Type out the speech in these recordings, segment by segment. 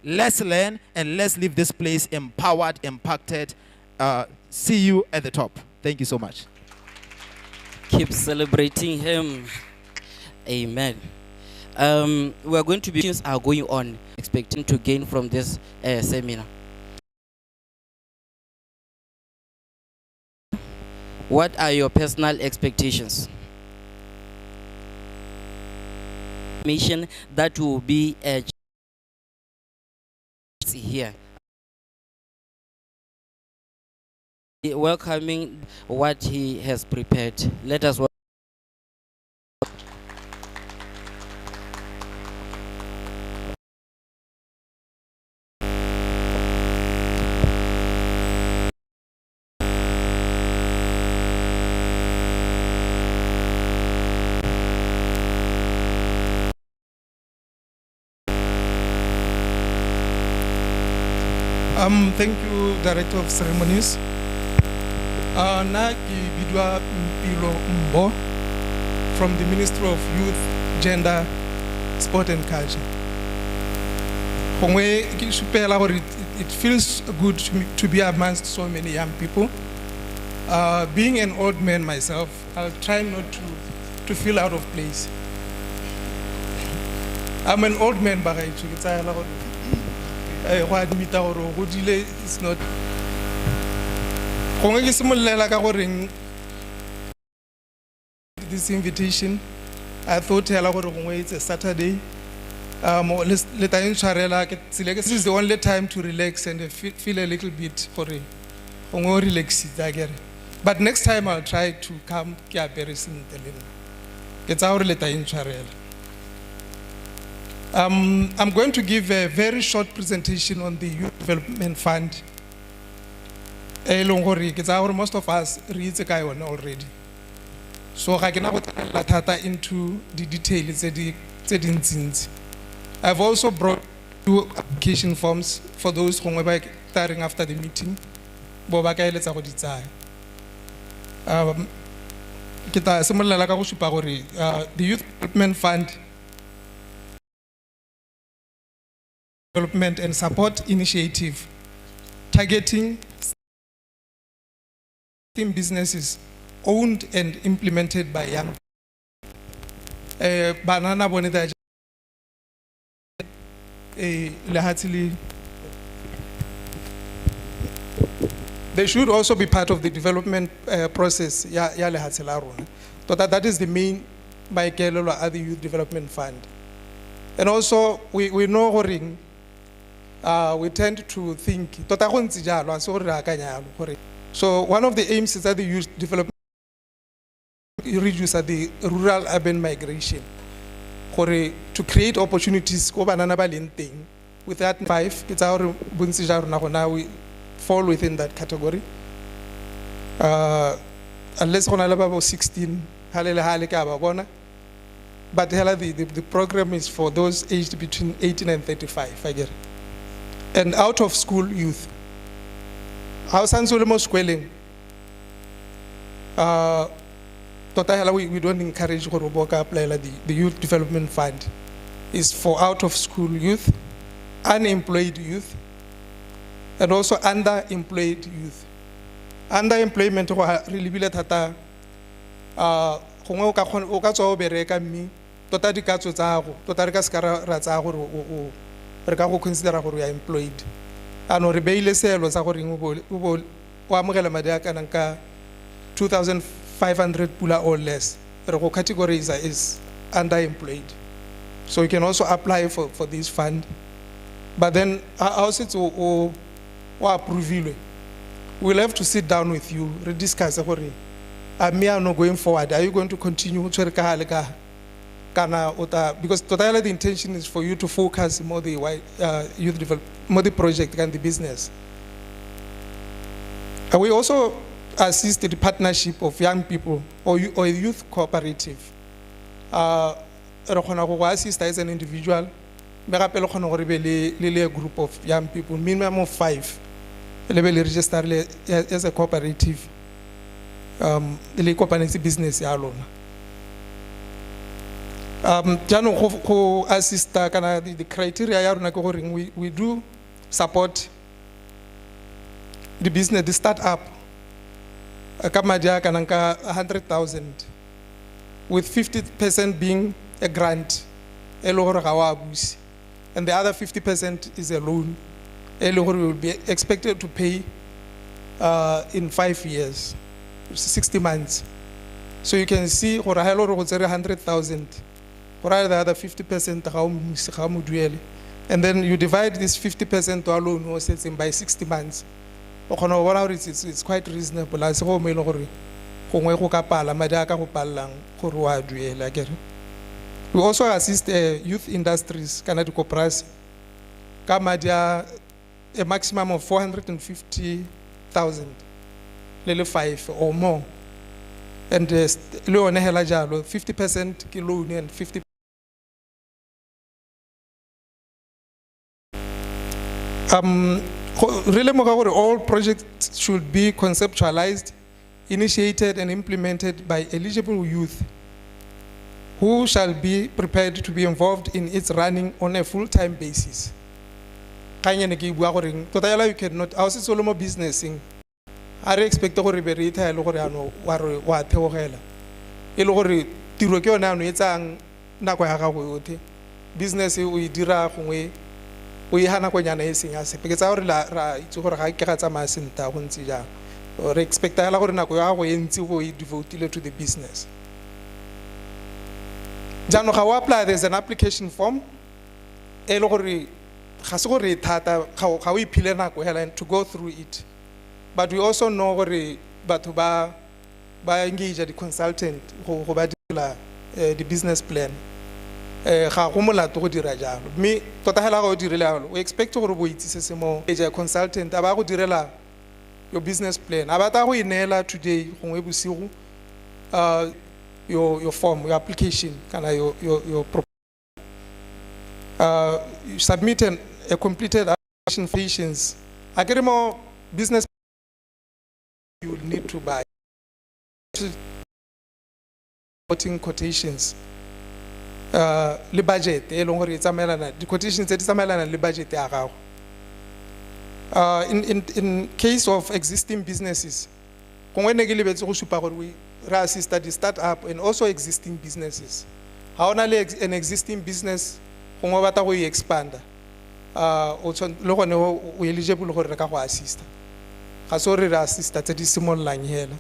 Let's learn and let's leave this place empowered, impacted. See you at the top. Thank you so much. Keep celebrating him. Amen. We are going to be are going on, expecting to gain from this seminar. What are your personal expectations? Mission that will be here. Welcoming what he has prepared. Let us welcome. Thank you, Director of Ceremonies. Na ki bidwa Mpilo Mbo from the Ministry of Youth, Gender, Sport and Culture. It feels good to be amongst so many young people. Being an old man myself, I'll try not to feel out of place. I'm an old man, but it's not. This invitation, I thought it's a Saturday. This is the only time to relax and feel a little bit for relax. But next time I'll try to come. I'm going to give a very short presentation on the Youth Development Fund. Most of us read the guy already. So I can into the details. I've also brought 2 application forms for those who are starting after the meeting. The Youth Development Fund Development and Support Initiative targeting businesses owned and implemented by young banana bonita they should also be part of the development process. That is the main by the Youth Development Fund. And also we know we tend to think so one of the aims is that the youth development reduce the rural urban migration to create opportunities with that 5 it's our now we fall within that category unless on about 16 but the program is for those aged between 18 and 35 I get it. And out of school youth. How Sansolemos quelling? We don't encourage Horoboka apply the Youth Development Fund is for out of school youth, unemployed youth, and also underemployed youth. Underemployment really be let hata consider employed. Ano rebele selo sa gore o amogela madi a kanang 2,500 pula or less. Re go categorize is underemployed. So you can also apply for this fund. But then also to approve. We'll have to sit down with you, discuss going forward. Are you going to continue because totally the intention is for you to focus more the youth development, more the project and the business. And we also assist the partnership of young people or youth cooperative. Assist as an individual, a group of young people, minimum of 5, register as a cooperative, the cooperative business alone. jaanong go assista kana the criteria ya rona ke gore we do support the business, the startup ka madi a kana ka 100,000, with 50% being a grant e le gore ga wa busi, and the other 50% is a loan e le gore we will be expected to pay in 5 years, 60 months. So you can see gore ha ele gore go tsere 100,000, gore the other 50% ga o mo duele, and then you divide this 50% to a loan o setseng by 60 months. It's quite reasonable. As go me le gore gongwe go ka pala madi a ka go pallang gore wa duela akere. We also assist youth industries kana di corporations ka madi a maximum of 450,000 le 5 or more, and le one hela jalo 50% ke loan and 50 really all projects should be conceptualized, initiated and implemented by eligible youth who shall be prepared to be involved in its running on a full-time basis. You cannot, I was solo businessing. I expect to be retail or business we dira we hana ko nyana e seng ase because a re ra itse gore ga ke ga tsamaya senta go ntse jang re expecta la gore nako ya go entse go e devote to the business. Jano ga wa apply, there's an application form e le gore ga se gore thata ga o iphile nako hela to go through it, but we also know gore batho ba engage the consultant go ba dira the business plan. Ga go molato go dira jalo mme tota hela go direla jalo we expect gore bo itse se mo a consultant aba go direla your business plan aba ta go inela today gongwe bosigo your form, your application kana your you submit a completed application patients akere mo business you will need to buy quotations le budget e leng gore e tsamaelana di quotations tse di tsamaelana le budget ya gago. In case of existing businesses gongwe ne ke lebetse go supa gore we assist the startup and also existing businesses. Ha ona le an existing business gongwe batla go expand o le gone o eligible gore re ka go assista ga so re assista tse di simololang hela,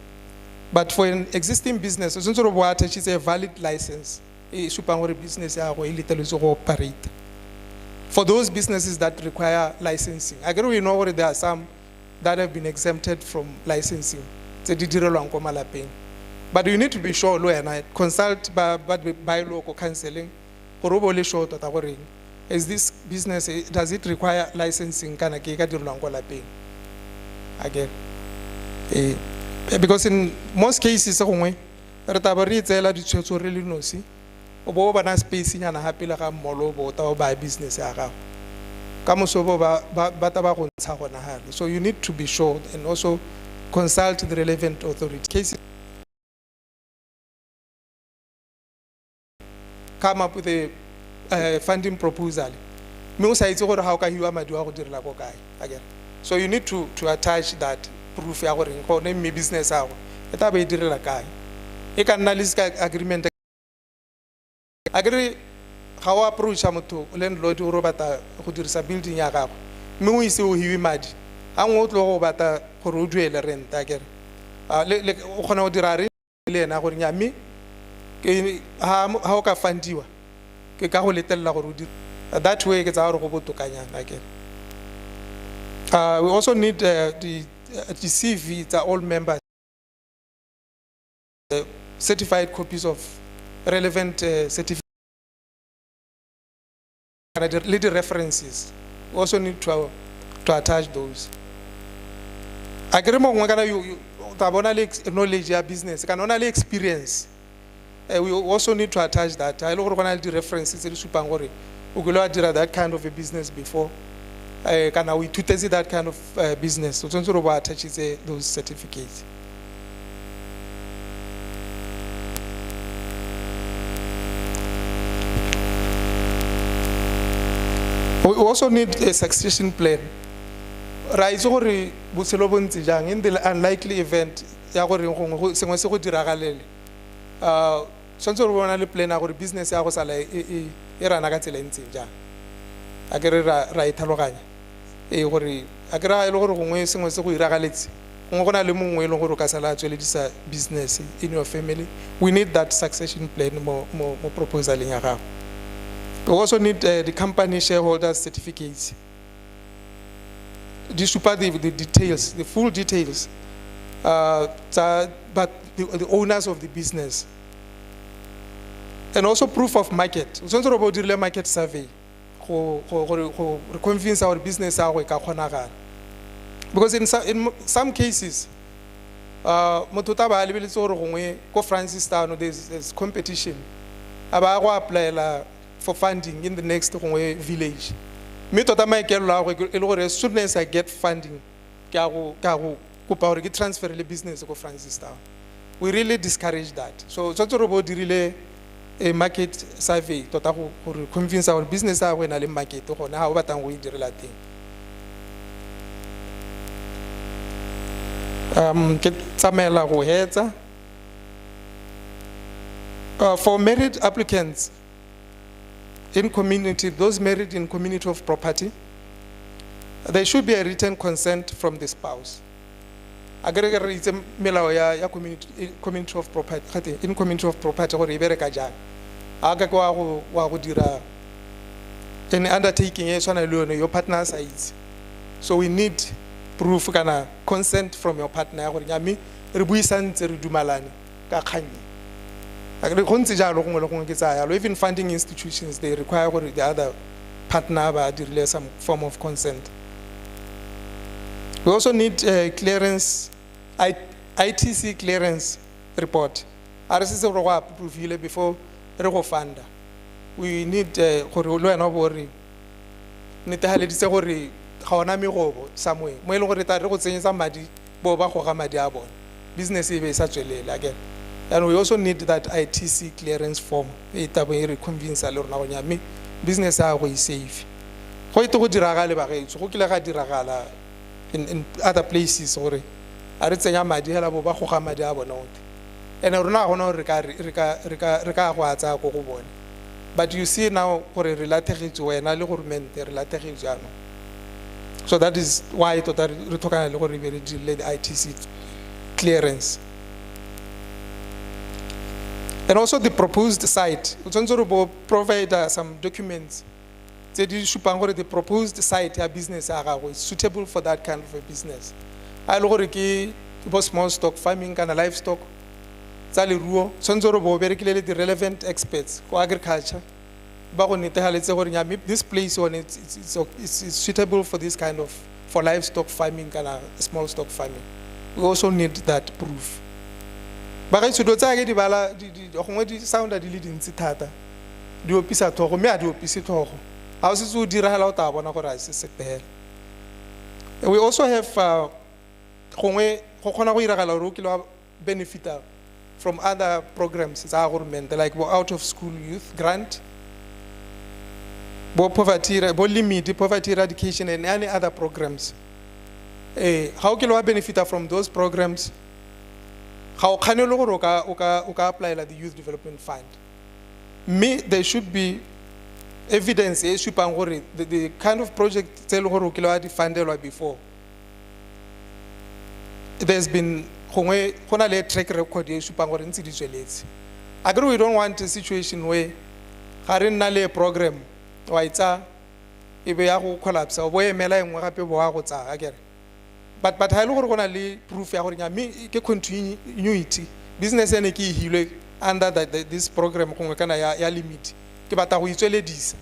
but for an existing business o tsentse re bo attach a valid license business operate. For those businesses that require licensing, I agree, we know where there are some that have been exempted from licensing. But you need to be sure, consult by local counseling, is this business, does it require licensing? Again, because in most cases, o ba na space nyana hape le ga mmolo bo ta o ba business ya gago ka mosobo ba ta ba go ntsha gona hale. So you need to be sure and also consult the relevant authority. Cases come up with a funding proposal. Me o sa itse gore ha o ka hiwa madi wa go direla go kae again. So you need to attach that proof ya gore go ne me business ya go eta ba e direla kae e ka nna le agreement. Agree how approach motho landlord o robata go dirisa building ya gago mme o ise o hiwe madi a ngwe o tlo go bata gore o duele rent akere le o khona o dira re le ena gore nya mme ke ha o ka fandiwa ke ka go letella gore o dira that way ke tsa gore go botokanyana akere. We also need the CV to all members, certified copies of relevant certificates, leading references. We also need to attach those. Agreement you knowledge your business, can only experience. We also need to attach that. I look at the references in Supangori. We did that kind of a business before. Can we to test that kind of business? So attach those certificates. We also need a succession plan. Right, so gore botshelo bo ntse jang in the unlikely event ya gore sengwe se go diragalele tshwanetse re bona le plan ya gore business ya go sala e rana ka tsela ntse jang a ke re ra ithaloganya gore a ke ra ile gore gongwe sengwe se go diragaletse gongwe go na le mongwe le gore o ka sala tsweledisa business in your family. We need that succession plan mo proposal ya gago. We also need the company shareholders certificates. This should the details, the full details, but the owners of the business. And also proof of market. So about the market survey, convince our business because in some cases, there's competition. Apply for funding in the next village. Me tota as soon as I get funding, transfer the business to Francis Town. We really discourage that. So about really a market survey to convince our business when I market to how about we do thing. For married applicants in community, those married in community of property, there should be a written consent from the spouse. Community of property, in community of property, or any undertaking your partner sides. So we need proof of consent from your partner. Or even funding institutions, they require the other partner to some form of consent. We also need clearance, ITC clearance report. Before fund. We need somewhere. Business again. And we also need that ITC clearance form. Convince me business is safe. In other places, and but you see now so that is why the ITC clearance. And also the proposed site. We provide some documents. The proposed site or business is suitable for that kind of a business. I look at small stock farming and livestock. The relevant experts for agriculture. This place is suitable for this kind of for livestock farming and small stock farming. We also need that proof. But I should not say the sound that the leading citata. Do pisa to me, I do pisito. Houses would dira. We also have benefit from other programs like out of school youth grant, poverty eradication, and any other programs. How can we benefit from those programs? How can you apply like the Youth Development Fund? There should be evidence the kind of project funded before. There's been a track record. I agree we don't want a situation where a program collapse but I look at proof continuity business under this program limit. But we usually this.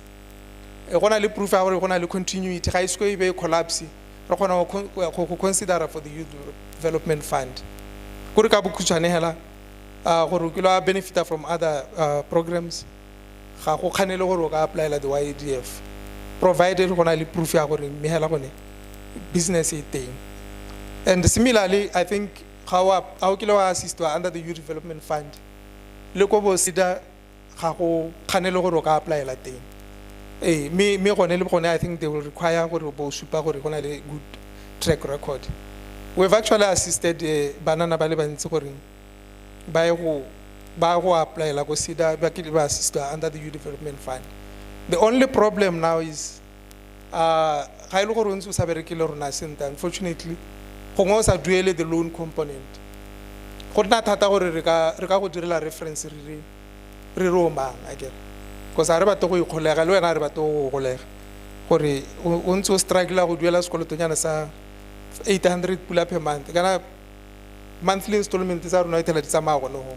Proof our continuity. High school be collapse. Consider for the Youth Development Fund. Benefit from other programs. Apply like the YDF. Provided proof our business thing. And similarly, I think how assist under the Youth Development Fund. Look over SIDA. Apply like thing. me gone le gone I think they will require gore bo supa gore gona le good track record. We've actually assisted banana ba le bantsi gore ba go apply la go sida ba ke ba assist under the youth development fund. The only problem now is ga ile gore ntse o sa berekile rona sente, unfortunately go ngo sa duele the loan component. Go tla thata gore re ka go direla reference re roma again, because a re batho go ikgolega le wena re batho go golega gore o ntse o struggle go duela sekolotonyana sa 800 pula per month, kana monthly installment tsa rona itela di tsamaya gone ho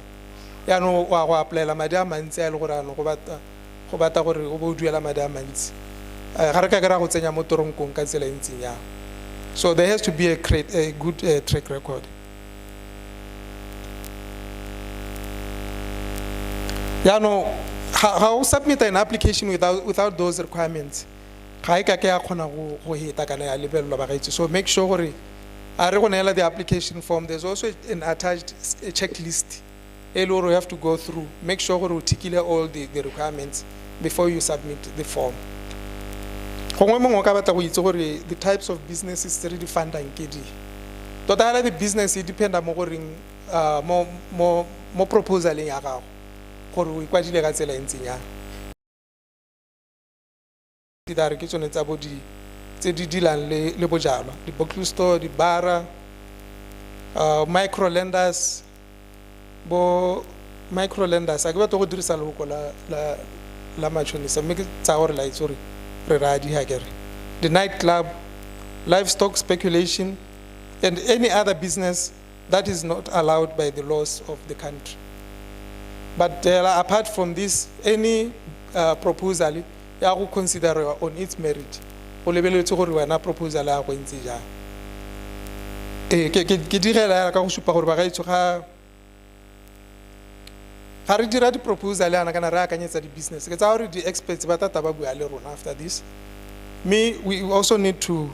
ya no wa go apply la madi a mantsi a le gore ano go bata gore o bo duela madi a mantsi ga re ka kera go tsenya mo toronkong ka tsela ntsi ya. So there has to be a good track record. Ya no how submit an application without those requirements ga e ka ke ya khona go hita kana ya lebello ba gaitse. So make sure gore a re go nela the application form, there's also an attached checklist you have to go through. Make sure gore o tikile all the requirements before you submit the form. Gongwe mongwe ka batla go itse gore the types of businesses tse re di fundang ke di tota the business e dependa mo goreng mo proposaleng ya gago gore o ikwadile ka tsela ntseng ya ditare ke tsone tsa bodi tse di dilang le bojalwa, di box store, di bara, micro lenders a ke batla go dirisa loko la machonisa mme ke tsa gore la itse re radi ha kere the nightclub, livestock speculation and any other business that is not allowed by the laws of the country. But apart from this, any proposal ya go consider on its merit o lebeletse gore wena proposal ya go ntse ja ke direla ka go supa gore ba ga itse ga re dira di proposal ana kana re akanyetsa di business ke tsa gore di experts ba tata ba bua le rona. After this we also need to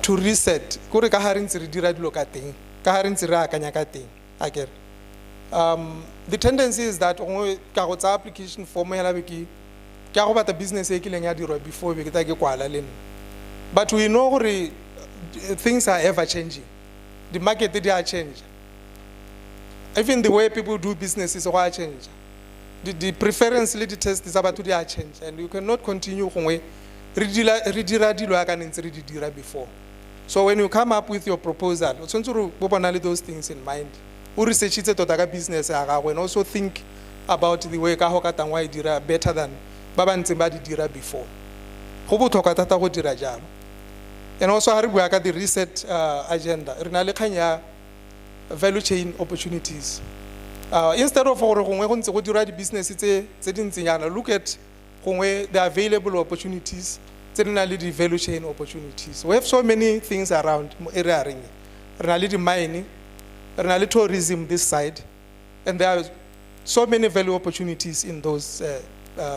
reset gore ka ha re ntse re dira dilo ka teng ka ha re ntse re akanya ka teng akere. The tendency is that ka go tsa application form ya la ke go bata business e kileng ya dirwa before be ke ta ke kwala le nna, but we know gore things are ever changing, the market they are changing, even the way people do business is going to change, the preference le di test tsa batho they are change, and you cannot continue gongwe re dira dilo ya ka ntse re di dira before. So when you come up with your proposal o tshwantse re bo bona le those things in mind, o research itse tota ka business ya gago and also think about the way ka ho ka tangwa e dira better than ba ba ntse ba di dira before. Go botlhokwa thata go dira jalo. And also ha re bua ka the reset agenda re na le kganya value chain opportunities. Instead of gore gongwe go ntse go dira di business tse di ntsenyana, look at gongwe the available opportunities tse di na le di value chain opportunities. We have so many things around area ring. Re na le di mine, re na le tourism this side, and there are so many value opportunities in those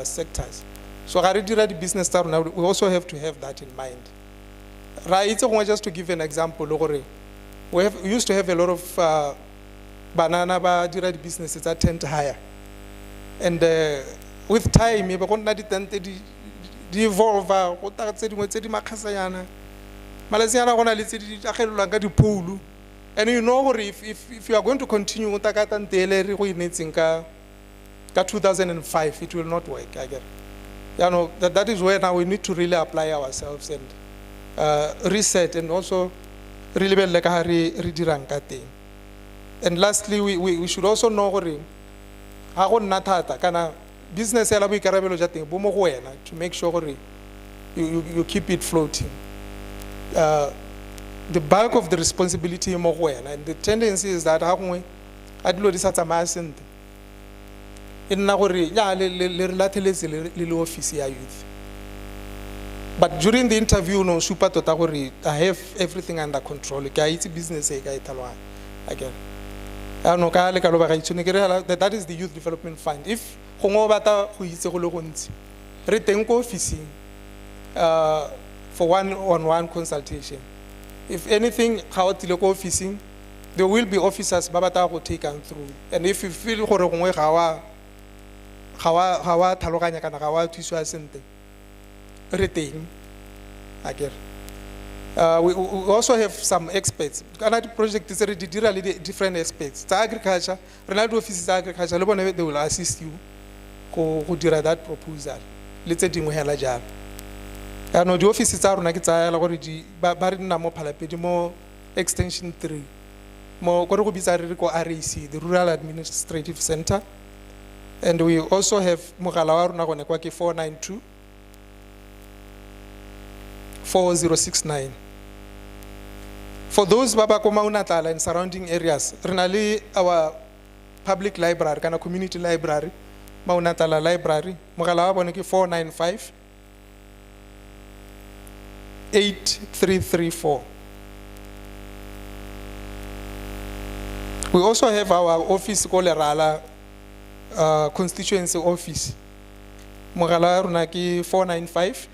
sectors. So ga re dira di business tsa rona we also have to have that in mind. Right, just to give an example, we used to have a lot of banana ba dira di businesses that tend to hire, and with time e ba go nna di tente di evolve go ta tse dingwe tse di makgasanyana malatsiana gona le tse di agelelwang ka dipoulu. And you know if you are going to continue go ta ka tantele re go inetseng ka 2005 it will not work again. You know that is where now we need to really apply ourselves and reset and also really be like re dirang ka teng. And lastly we should also know gore ha go nna thata kana business ya la boikarabelo ja teng bo mo go wena to make sure gore you keep it floating. The bulk of the responsibility mo go wena, and the tendency is that ha gongwe a dilo di sa tsamaya sente e nna gore ya le latheletse le office ya youth. But during the interview no super tota gore I have everything under control ke a itse business e ka italwa again. No ka le ka lo ba ga itshone ke re that is the youth development fund. If gongwe bata go itse go le gontsi re teng ko office for one-on-one consultation. If anything ga o tile ko office there will be officers ba bata go take and through, and if you feel gore gongwe ga ga wa tlhaloganya kana ga wa thusiwa sente re teng akere. We also have some experts. Kana project is already dira le different experts. Tsa agriculture, re na le office tsa agriculture le bone they will assist you go dira that proposal. Le tse dingwe hela jalo. No, the office tsa rona ke tsa la gore di ba re nna mo Palapye di mo extension 3. Mo go re go bitsa re ko RAC, the Rural Administrative Center. And we also have mogala wa rona gone kwa ke 492 4069. For those baba ko Maunatala and surrounding areas, renali our public library, kana community library, Maunatala library, mogala wa bone ke 495 8334. We also have our office called Rala constituency office. Mogala wa rona ke 495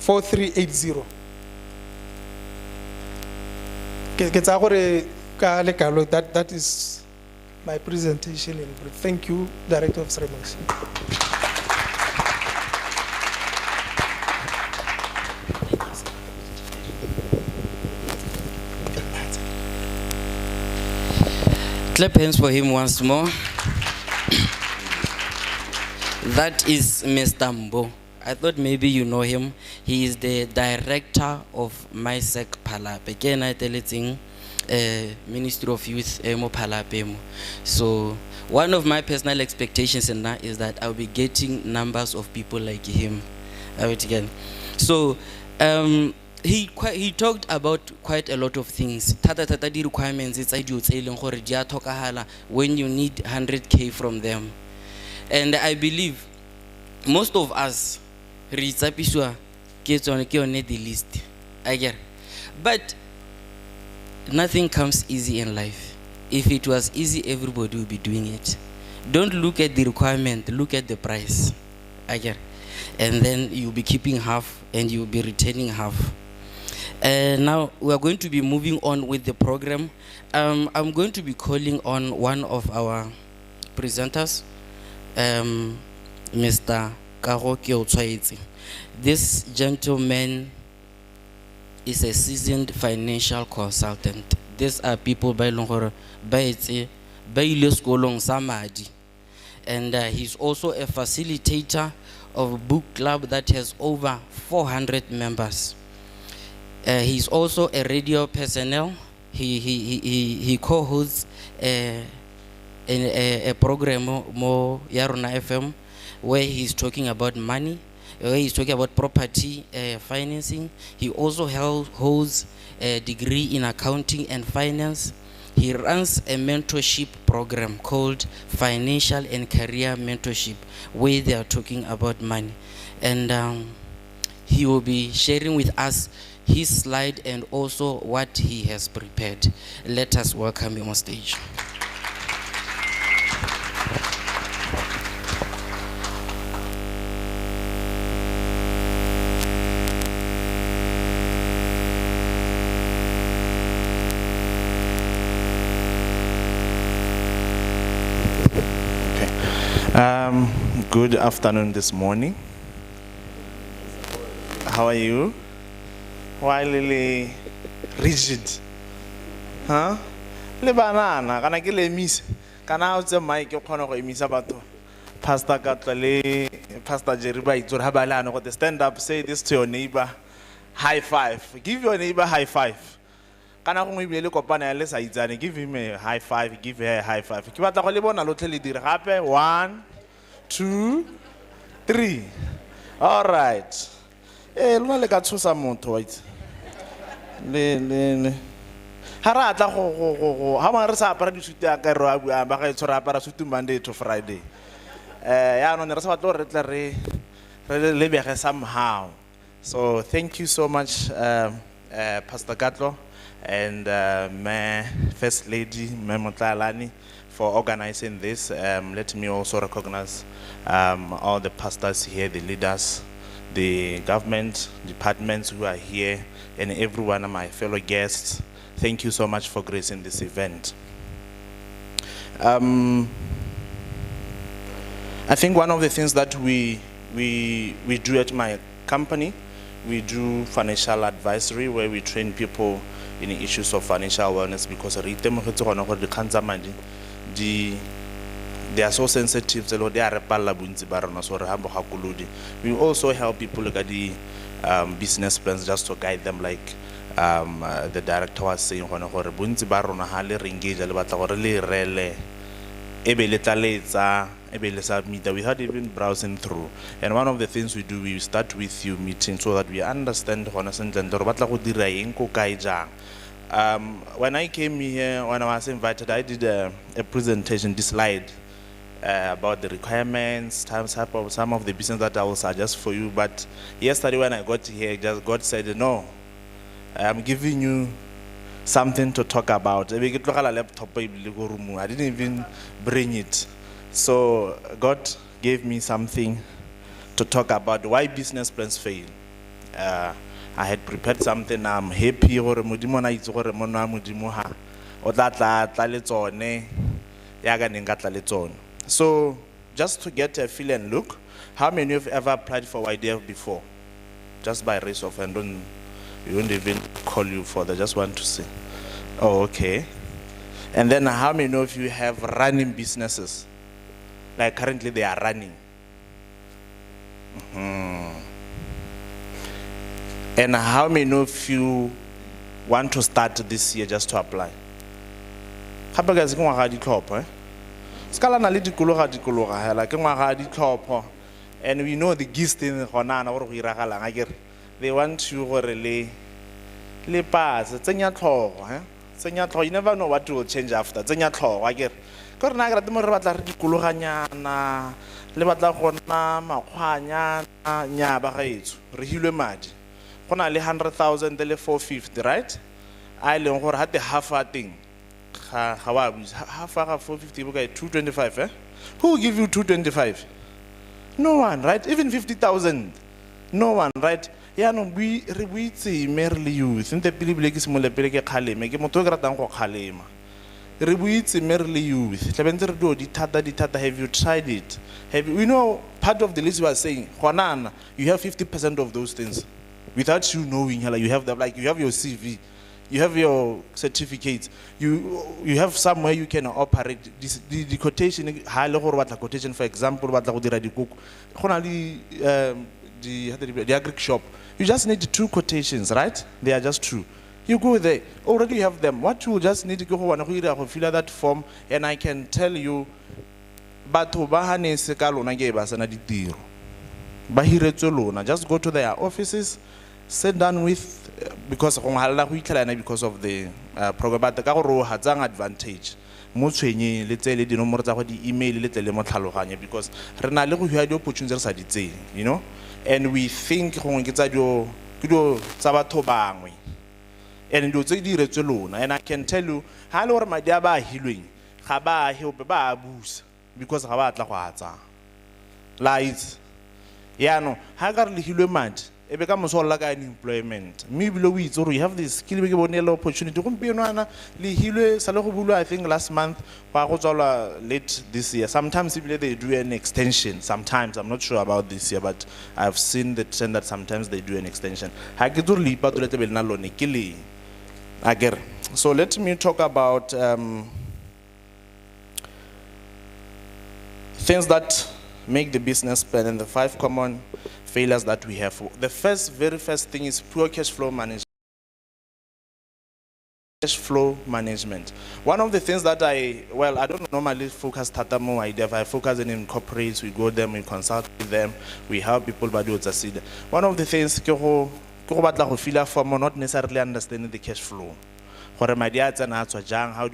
4380. That is my presentation in brief. Thank you, Director of Ceremonies. Clap hands for him once more. That is Mr. Mbo. I thought maybe you know him. He is the director of MySec Palapye. Again, I tell it in Ministry of Youth mo Palapye. So one of my personal expectations in that is that I'll be getting numbers of people like him. So he talked about quite a lot of things. Tata di requirements it's when you need 100K from them. And I believe most of us get on the list. I get. But nothing comes easy in life. If it was easy, everybody would be doing it. Don't look at the requirement, look at the price. I get. And then you'll be keeping half and you'll be retaining half. Now we are going to be moving on with the program. I'm going to be calling on one of our presenters, Mr. This gentleman is a seasoned financial consultant. These are people by Longor Samadi. And he's also a facilitator of a book club that has over 400 members. He's also a radio personnel. He co-hosts a program more Yarona FM where he's talking about money, where he's talking about property financing. He also holds a degree in accounting and finance. He runs a mentorship program called Financial and Career Mentorship, where they are talking about money. And he will be sharing with us his slide and also what he has prepared. Let us welcome him on stage. Good afternoon this morning. How are you? Why Lily rigid? Huh? Le banana, can I get a miss? Can I have the mic? You can't miss about Pastor Gatlale, Pastor Jeriba, to Habalano, what the stand up, say this to your neighbor. High five. Give your neighbor high five. Can I only look upon a less I give him a high five, give her a high five. If you want to live on a little bit, happy 1, 2, 3. All right. Eh, lona le ka tshosa motho wa itse. Le. Harata go ha ma re sa apara disuti ya ka re a bua ba ga itshora apara suti Monday to Friday. Ya no re sa batlo re tla re lebege somehow. So thank you so much Pastor Gatlo and First Lady Memotlalani for organizing this. Let me also recognize all the pastors here, the leaders, the government departments who are here, and every one of my fellow guests. Thank you so much for gracing this event. I think one of the things that we do at my company, we do financial advisory where we train people in the issues of financial wellness, because they are so sensitive, so they are we also help people look at the business plans just to guide them, like the director was saying, without even browsing through. And one of the things we do, we start with you meeting so that we understand when I came here, when I was invited, I did a presentation, this slide, about the requirements, some of the business that I will suggest for you. But yesterday when I got here, just God said, no, I'm giving you something to talk about. I didn't even bring it. So God gave me something to talk about why business plans fail. I had prepared something. I'm happy. So just to get a feel and look, how many of you ever applied for YDF before? Just by raise of hand, we won't even call you for that, just want to see. Oh, okay. And then how many of you have running businesses? Like currently they are running. And how many of you want to start this year just to apply? And we know the gist in the they want you to relay. You never know what will change after. Only 100,000, 450, right? I learned had the half a thing. Half 450, 225, eh? Who will give you 225? No one, right? Even 50,000. No one, right? Yeah, no, we say merely youth. In the Piliblik is Mulepeleke Kalem, make a motogratanko Kalema. Rebuits merely youth. Have you tried it? Have you know part of the list was saying, Juanan, you have 50% of those things. Without you knowing, you have them, like you have your CV, you have your certificates, you have somewhere you can operate. The quotation, quotation, for example, the agri shop. You just need 2 quotations, right? They are just 2. You go there, already you have them. What you just need to go and fill out that form, and I can tell you, just go to their offices, sit down with, because of the program, but the has an advantage. Let's say the email, because the opportunities, you know, and we think and I can tell you, hello, my dear, healing, because lights. Yeah, no, Hagarly Hilumad, it becomes all like an employment. Maybe Louis, or you have this skill opportunity. I think last month, late this year. Sometimes they do an extension. Sometimes, I'm not sure about this year, but I've seen the trend that sometimes they do an extension. So let me talk about things that make the business plan and the 5 common failures that we have. The very first thing is poor cash flow management. Cash flow management. One of the things that I don't normally focus Tatamo idea. I focus in corporates, we go them, we consult with them, we help people by doing it. One of the things not necessarily understanding the cash flow. How do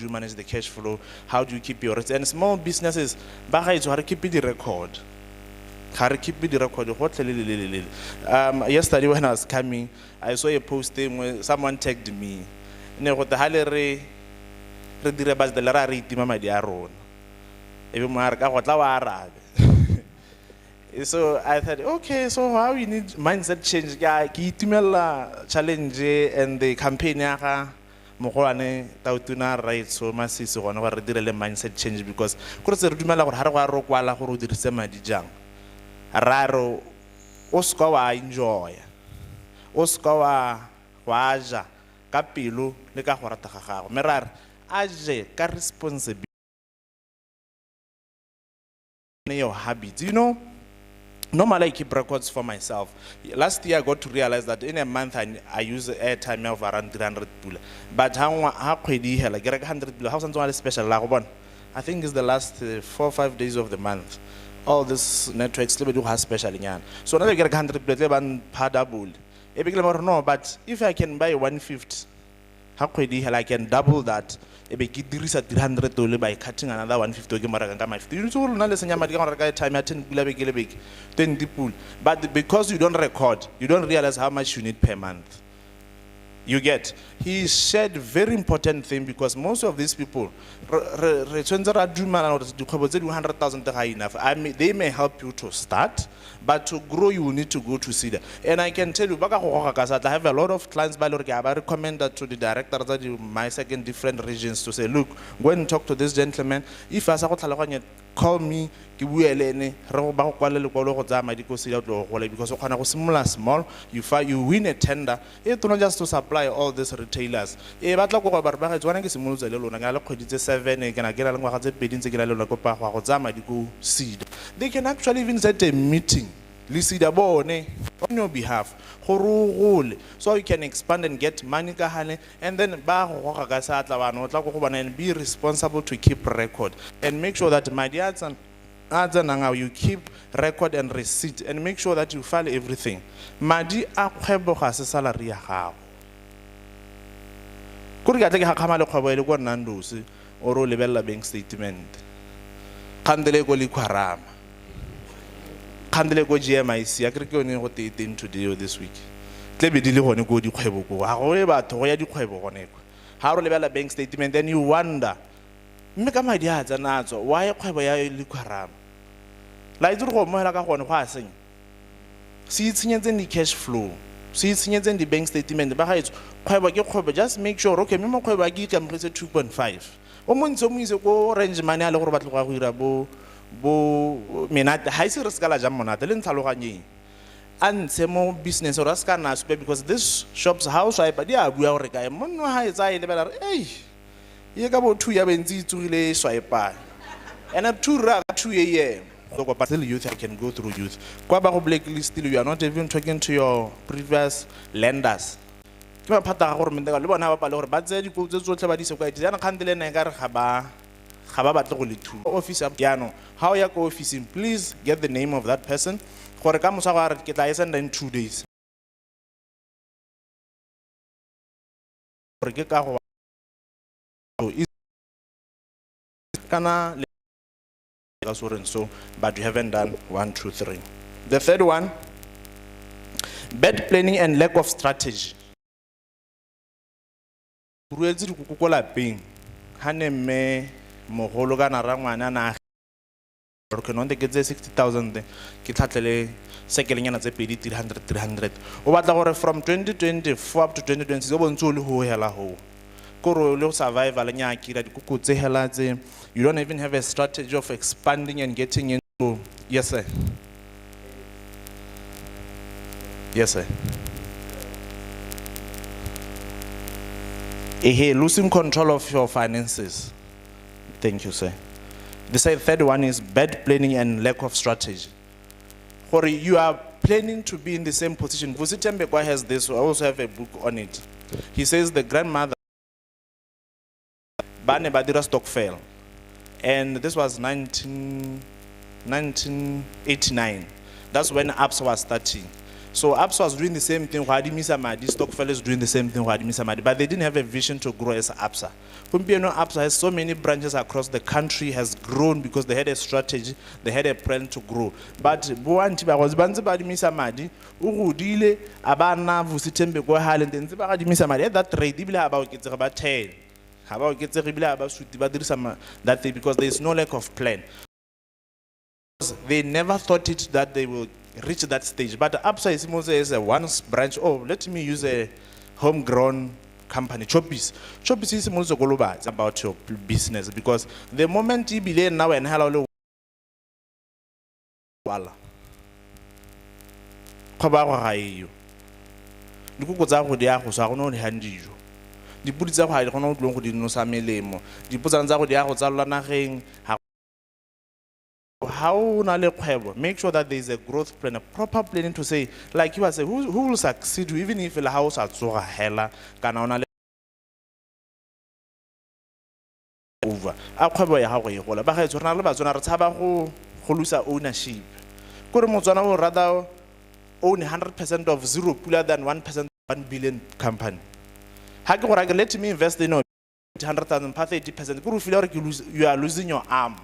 you manage the cash flow? How do you keep your rates? And small businesses, keep the record. Yesterday when I was coming, I saw a posting where someone tagged me. So I thought, okay, so how we need mindset change, challenge and the campaign. mogolwane tautuna right so masisi gone gore re dire le mindset change because kore se re dumela gore ha re go a ro kwala gore o dirise madi jang ra re o ska wa enjoy o ska wa ja ka pelo le ka go rata ga gago me ra re a je ka responsibility your habits. You know, normally I keep records for myself. Last year I got to realize that in a month I use airtime of around 300 pula. But how could you like 100 pula? How something special like one? I think it's the last 4 or 5 days of the month. All this networks do have special in. So now I get 100 pula, ban double. No, but if I can buy 150, how could you I can double that? Ebe ke dirisa 300 dollar by cutting another 150 ke mara ka 50 you know na le senya madi ka gore ka time ya 10 pula beke le beke 20 pula but because you don't record you don't realize how much you need per month. You get, he shared very important thing because most of these people, enough. I mean, they may help you to start, but to grow you will need to go to CEDA. And I can tell you, I have a lot of clients, I recommend that to the directors of my second different regions to say, look, go and talk to this gentleman. If I call me, because small, you win a tender. It's not just to supply all these retailers. They can actually even set a meeting on your behalf. So you can expand and get money and then be responsible to keep record and make sure that my dear you keep record and receipt and make sure that you file everything. Madi a kgwebo ga se salary ya gago. Kuri ga tle ke ga le kgwebo ile go Nando's o ro lebella bank statement. Khandele go likhwarama. Khandele go GMIC akere ke one go teng today or this week. Tle be di le gone go di kgwebo go. Ha go e batho go ya di kgwebo gone go. Ha ro lebella bank statement then you wonder mme ka madi a tsanatswa why kgwebo ya likhwarama. La itse go moela ka gone go a senya. Se itshenyetseng di cash flow. Se itshenyetseng di bank statement ba ga itse kgwebo ke kgwebo just make sure okay me mo kgwebo a ke ikamogetse 2.5. O montse mo ise go range money a le gore ba tloga go ira bo menate ha ise re skala jang monate le ntlhaloganyeng. A ntshe mo business or ska na spe because this shops house I ba di a bua gore ka monno ha etsa ile bela re ei ye ka bo 2 ya bentsi itsugile swipe and up 2 a.m. So still youth, I can go through youth. Kwa ba go blacklist you are not even talking to your previous lenders. Ke ba phata gore mendega le bona ba pale gore ba tse dikolo tse tsotlhe ba di se kwa itse yana khandele na ga re ga ba batle go le thu. Office up piano. How ya go office please get the name of that person. Gore ka mosa ga re ke tla send in 2 days. Gore ke ka go kana so, but you haven't done 1, 2, 3. The third one, bad planning and lack of strategy. You can get 60,000 300. From 2024 up to 2020, survival you don't even have a strategy of expanding and getting into. Yes sir. Yes sir. Losing control of your finances. Thank you sir. The third one is bad planning and lack of strategy. Or you are planning to be in the same position. Vusitembe has this, I also have a book on it. He says the grandmother Bane Badira stock fell. And this was 1989. That's when APS was starting. So APS was doing the same thing. Stockfell is doing the same thing. But they didn't have a vision to grow as APSA. APSA has so many branches across the country, has grown because they had a strategy, they had a plan to grow. But at that rate, about 10. That thing because there is no lack of plan. They never thought it that they will reach that stage. But APSA is a one branch. Oh, let me use a homegrown company, Choppies is also about your business, because the moment you believe now and hello, wala, kabawa you. The cook was out with the apples, I don't know the hand you. The Buddhists are high on long with no samelemo. The Buddhists are the apples are ring. How make sure that there is a growth plan, a proper planning to say, like you are saying, who will succeed even if the house at so hella can only over. How you hold about ownership. Botswana will rather own 100% of zero cooler than 1% 1 billion company. Let me invest in 100,000 per 30%. You are losing your arm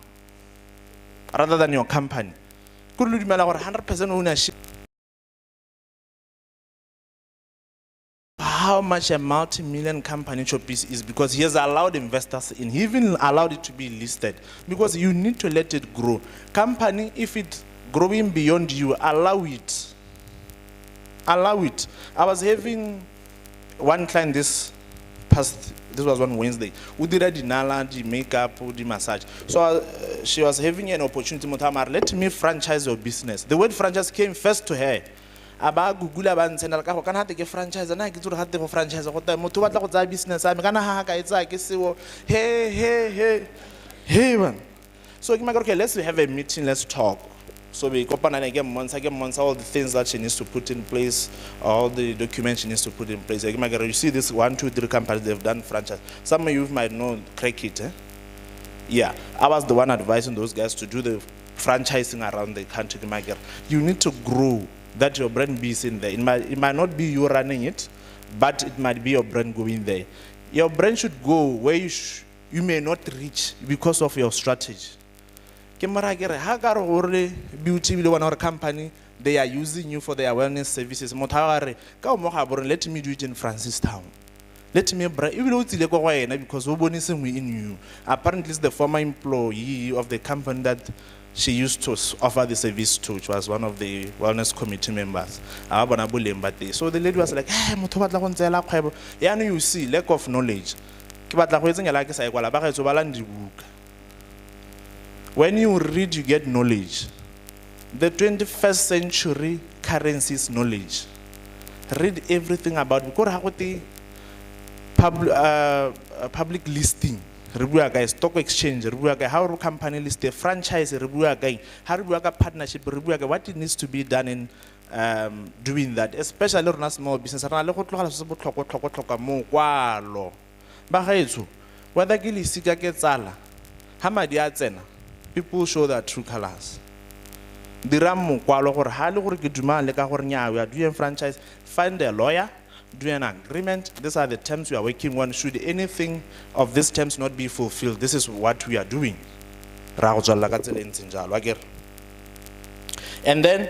rather than your company. Could you 100% ownership? How much a multi-million company Choppies is, because he has allowed investors in. He even allowed it to be listed, because you need to let it grow. Company, if it's growing beyond you, allow it. Allow it. I was having one client this was on Wednesday. We did a dinner, the makeup, the massage. So she was having an opportunity. Let me franchise your business. The word franchise came first to her. About Google and send can I take a franchise and I get to have the franchise of the business. I'm gonna have hey man. So okay, let's have a meeting, let's talk. So we open and again months, all the things that she needs to put in place, all the documents she needs to put in place. You see this 1, 2, 3 companies they've done franchise. Some of you might know Cricket. Yeah, I was the one advising those guys to do the franchising around the country. You need to grow, that your brand be in there. It might not be you running it, but it might be your brand going there. Your brand should go where you may not reach because of your strategy. Beauty one our company, they are using you for their wellness services. Let me do it in Francistown. Let me because we in you. Apparently it's the former employee of the company that she used to offer the service to, which was one of the wellness committee members. So the lady was like, hey, you see, lack of knowledge. When you read, you get knowledge. The 21st century currency is knowledge. Read everything about it. Public listing, stock exchange, how company list a franchise, how partnership, what it needs to be done in doing that, especially on a small business. People show their true colors. We are doing franchise, find a lawyer, do an agreement. These are the terms we are working on. Should anything of these terms not be fulfilled, this is what we are doing. And then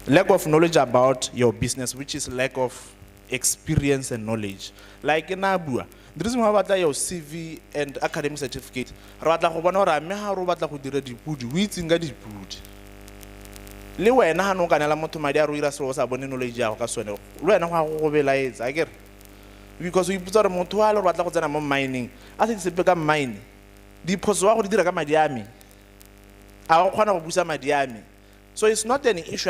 lack of knowledge about your business, which is lack of experience and knowledge. Like in Abua, the reason why your CV and academic certificate, because we put a mining. I think it's become mining. The post so it's not an issue.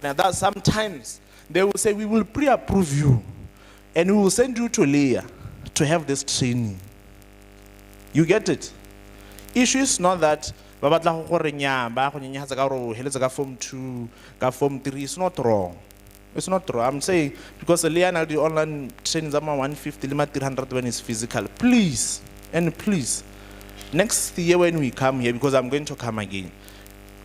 That sometimes they will say we will pre-approve you and we will send you to Leah to have this training. You get it? Issue is not that form 2, form 3. It's not wrong. It's not wrong. I'm saying because Leah the online training 150, 300 when it's physical. Please and please. Next year when we come here, because I'm going to come again,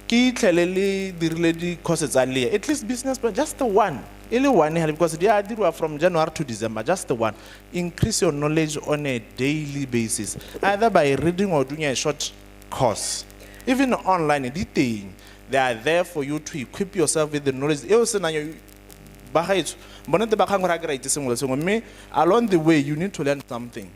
the courses at least business plan, just the one. Because they are from January to December, just the one. Increase your knowledge on a daily basis, either by reading or doing a short course. Even online, they are there for you to equip yourself with the knowledge. Along the way, you need to learn something.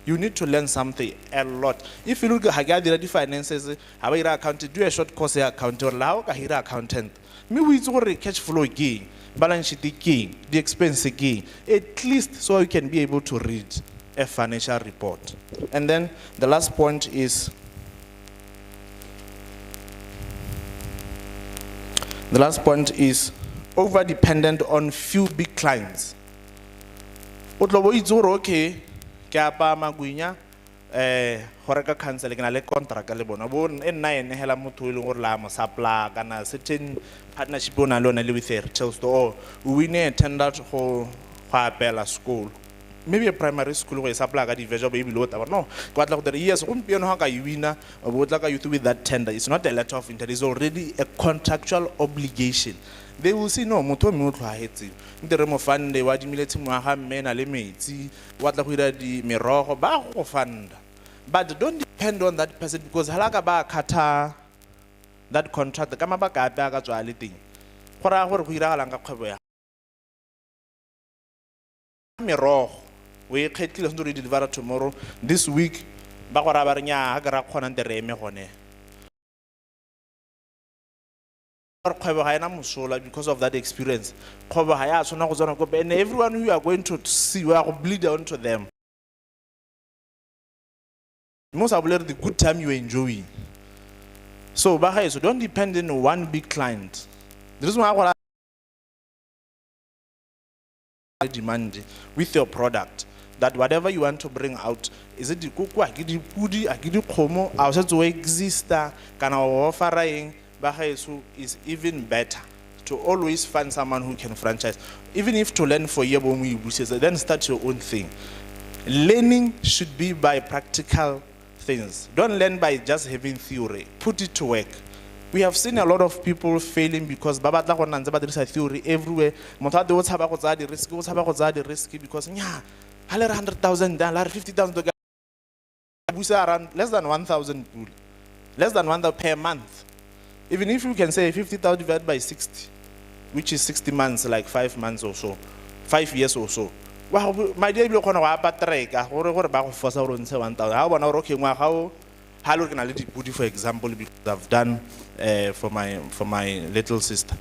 you need to learn something a lot. If you look at the finances, how you account, do a short course account or how you accountant. Me we already cash flow gain, balance sheet gain, the expense gain, at least so you can be able to read a financial report. And then the last point is over dependent on few big clients. Otlobo itzoro okay, kapa maguinya horeka cancel ke na le contract le bona bo nna ene hela motho ile gore la mo supply kana certain partnership ona le ona le with a retail store o win a tender go apela school, maybe a primary school go supply ka di vegetable e bilo ta no go tla go dire yes go mpieno ha ka you wina o bo tla ka you with that tender. It's not a letter of intent, it's already a contractual obligation. They will see no motho me o tlhaetse ndere mo fande wa dimile tshimo ga mmena le metsi wa tla go ira di merogo ba go fanda, but don't depend on that person because halaka ba khatha that contract ka mabaka ape a ka tswa le teng go ra gore go ira galang ka kgwebo ya merogo we khetlile go deliver tomorrow this week ba go ra ba re nya ga ra khona ndere eme gone because of that experience. And everyone who you are going to see, we are bleed onto them. Most of the good time you enjoy. So don't depend on one big client. The reason why I demand with your product that whatever you want to bring out, is it the kuku, I give you pudi, I give you promo, I also to exist, can offering. Is even better to always find someone who can franchise. Even if to learn for year then start your own thing. Learning should be by practical things. Don't learn by just having theory. Put it to work. We have seen a lot of people failing because there is a theory everywhere. Risky because $100,000, $50,000 around less than 1,000 less than 1,000 per month. Even if you can say 50,000 divided by 60, which is 60 months, like 5 months or so, 5 years or so. Wow, my dear, you can't have a track. I want for 1,000. I want to okay, how can I let it put it for example because I've done for my little sister.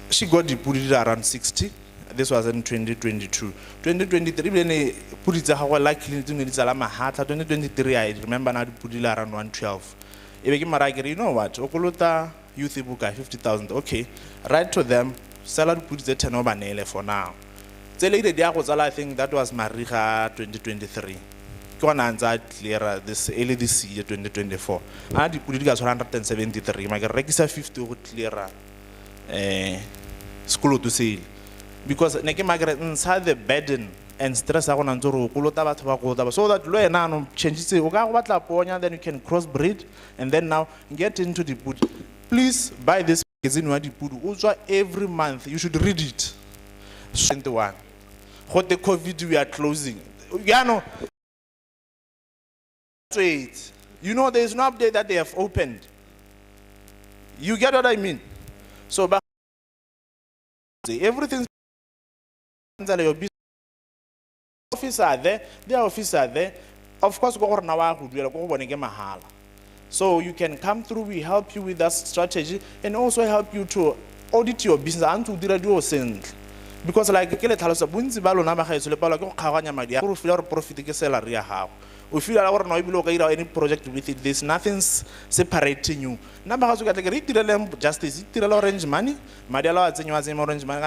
She got the put it around 60. This was in 2022. 2023, when they put it how likely to need Salama Hat. 2023, I remember now put it around 112. You know what? Okuluta youth book 50,000. Okay, write to them. Salad put the tenobanele for now. The lady I think that was Mariha 2023. Kwananza clear this early this year 2024. I put it as 173. My register 50 would clear school to sale because Neke Margaret inside the burden and stress so that changes then you can crossbreed and then now get into the put. Please buy this magazine every month. You should read it. 21. What the COVID we are closing. You know there is no update that they have opened. You get what I mean? So everything your business. Office are there, their office are there. Of course, so you can come through, we help you with that strategy and also help you to audit your business and to do send. Because like we feel any project with it, there's nothing separating you. Justice, orange money, orange money,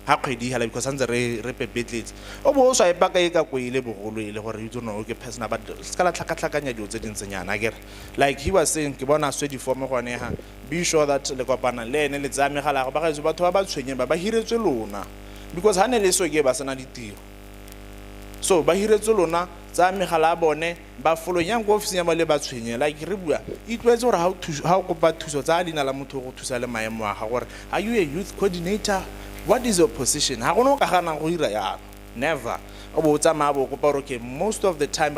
ha kgwedi hela because antse re pepetletse o bo so ipaka e ka kwele bogolo ile gore you don't know ke personal but skala tlhakatlhakanya dio tse dintsenyana akere like he was saying ke bona swedi form gone ha be sure that le kopana le ene le tsame gala ba ga batho ba tshwenyeng ba hiretswe lona because ha ne le so ke ba sena ditiro so ba hiretswe lona tsa megala bone ba folonyang go office ya male ba tshwenye like re bua itwetse gore ha o kopa thuso tsa dina la motho go thusa le maemo a ga gore are you a youth coordinator? What is your position? Never. Okay, most of the time,